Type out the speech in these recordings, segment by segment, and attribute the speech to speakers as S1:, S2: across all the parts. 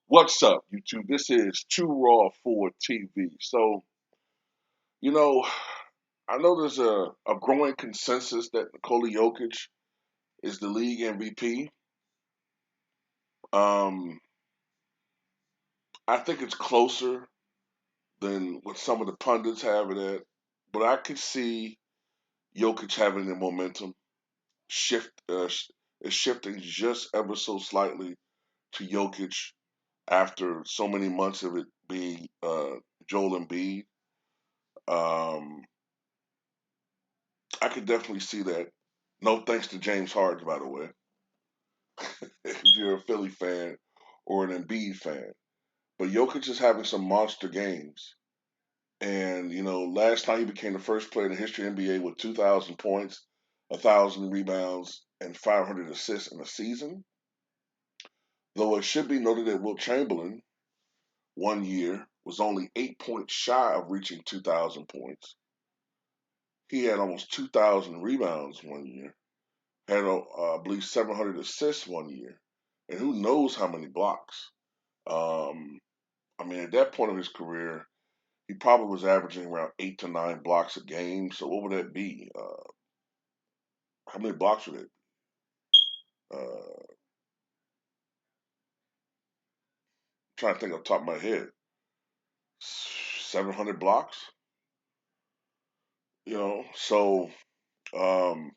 S1: What's up, YouTube? This is Too Raw for TV. You know, I know there's a growing consensus that Nikola Jokic is the league MVP. Um, I think it's closer than what some of the pundits have it at, but I could see Jokic having the momentum shift, is shifting just ever so slightly to Jokic after so many months of it being Joel Embiid. Um, I could definitely see that. No thanks to James Harden, by the way, if you're a Philly fan or an Embiid fan. But Jokic is having some monster games. And, last night he became the first player in the history of the NBA with 2,000 points, 1,000 rebounds, and 500 assists in a season. Though it should be noted that Wilt Chamberlain, one year, was only 8 points shy of reaching 2,000 points. He had almost 2,000 rebounds one year. Had, I believe, 700 assists one year, and who knows how many blocks. Um, I mean, at that point of his career, he probably was averaging around 8 to 9 blocks a game. So what would that be? How many blocks would it? Trying to think off the top of my head. 700 blocks. So um,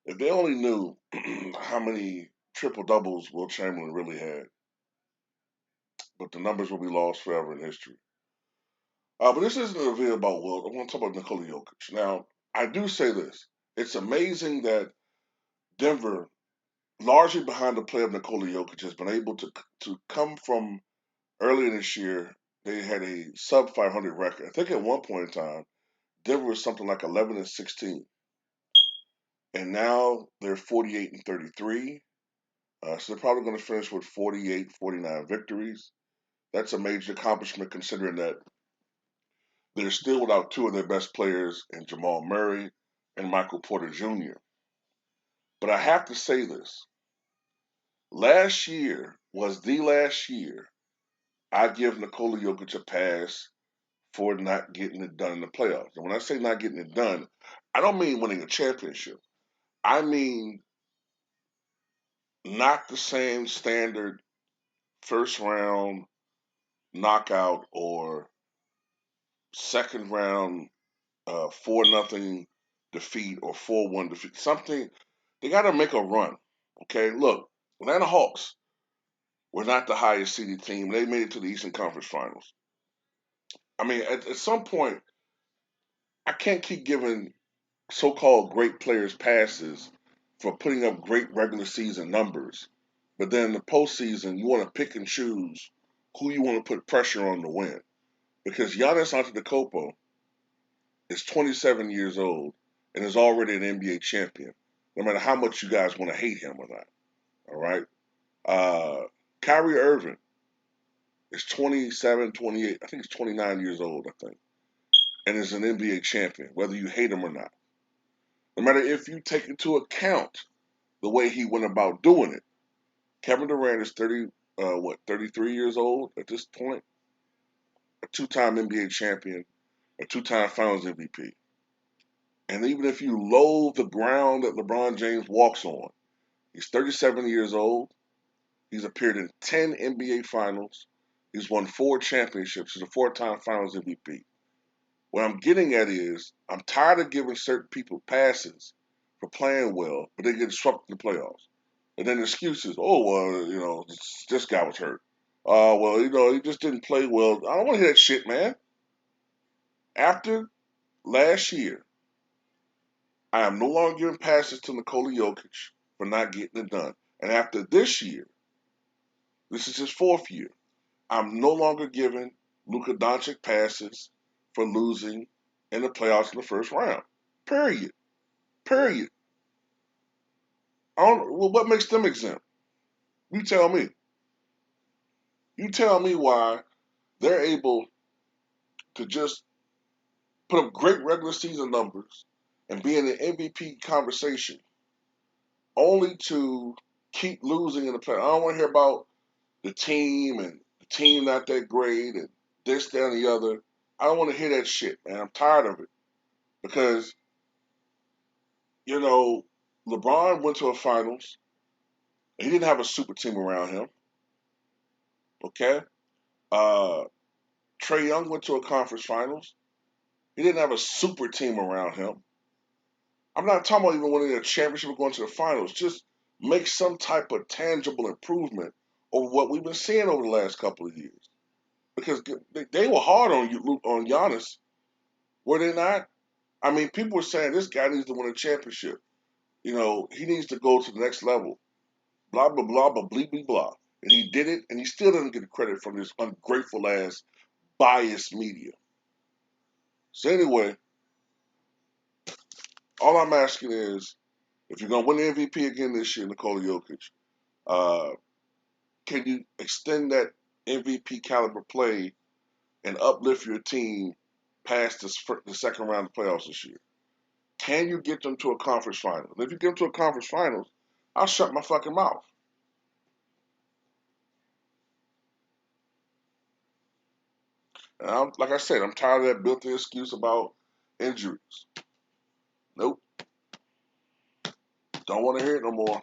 S1: if they only knew how many triple doubles Will Chamberlain really had, but the numbers will be lost forever in history. But this isn't a video about Wilt. I want to talk about Nikola Jokic. Now, I do say this. It's amazing that Denver, largely behind the play of Nikola Jokic, has been able to come from earlier this year. They had a sub 500 record. I think at one point in time, Denver was something like 11-16, and now they're 48-33. So they're probably going to finish with 48, 49 victories. That's a major accomplishment considering that they're still without two of their best players in Jamal Murray and Michael Porter Jr. But I have to say this. Last year was the last year I give Nikola Jokic a pass for not getting it done in the playoffs. And when I say not getting it done, I don't mean winning a championship. I mean not the same standard first round knockout or second round 4-0 defeat or 4-1 defeat. Something they got to make a run. Okay, look, Atlanta Hawks were not the highest seeded team. They made it to the Eastern Conference Finals. I mean, at some point, I can't keep giving so-called great players passes for putting up great regular season numbers, but then in the postseason, you want to pick and choose who you want to put pressure on to win. Because Giannis Antetokounmpo is 27 years old and is already an NBA champion, no matter how much you guys want to hate him or not. All right. Uh, Kyrie Irving is 27, 28. I think he's 29 years old, I think, and is an NBA champion, whether you hate him or not. No matter if you take into account the way he went about doing it. Kevin Durant is 33 years old at this point, a two-time NBA champion, a two-time Finals MVP. And even if you loathe the ground that LeBron James walks on, he's 37 years old. He's appeared in 10 NBA Finals. He's won 4 championships. He's a four-time Finals MVP. What I'm getting at is I'm tired of giving certain people passes for playing well, but they get swept in the playoffs. And then excuses, oh, well, this guy was hurt. Well, he just didn't play well. I don't want to hear that shit, man. After last year, I am no longer giving passes to Nikola Jokic for not getting it done. And after this year, this is his fourth year, I'm no longer giving Luka Doncic passes for losing in the playoffs in the first round. Period. Period. Well, what makes them exempt? You tell me. You tell me why they're able to just put up great regular season numbers and be in the MVP conversation, only to keep losing in the playoffs. I don't want to hear about the team and the team not that great and this, that, and the other. I don't want to hear that shit, man. I'm tired of it because you know LeBron went to a finals. He didn't have a super team around him. Okay, uh, Trey Young went to a conference finals. He didn't have a super team around him. I'm not talking about even winning a championship or going to the finals. Just make some type of tangible improvement over what we've been seeing over the last couple of years. Because they were hard on you, on Giannis, were they not? I mean, people were saying this guy needs to win a championship. You know, he needs to go to the next level. Blah blah blah blah blah blah blah. And he did it, and he still doesn't get the credit from this ungrateful ass biased media. So anyway, all I'm asking is, if you're gonna win the MVP again this year, Nikola Jokic, uh, can you extend that MVP caliber play and uplift your team past the second round of playoffs this year? Can you get them to a conference final? If you get them to a conference finals, I'll shut my fucking mouth. And like I said, I'm tired of that built-in excuse about injuries. Nope, don't want to hear it no more.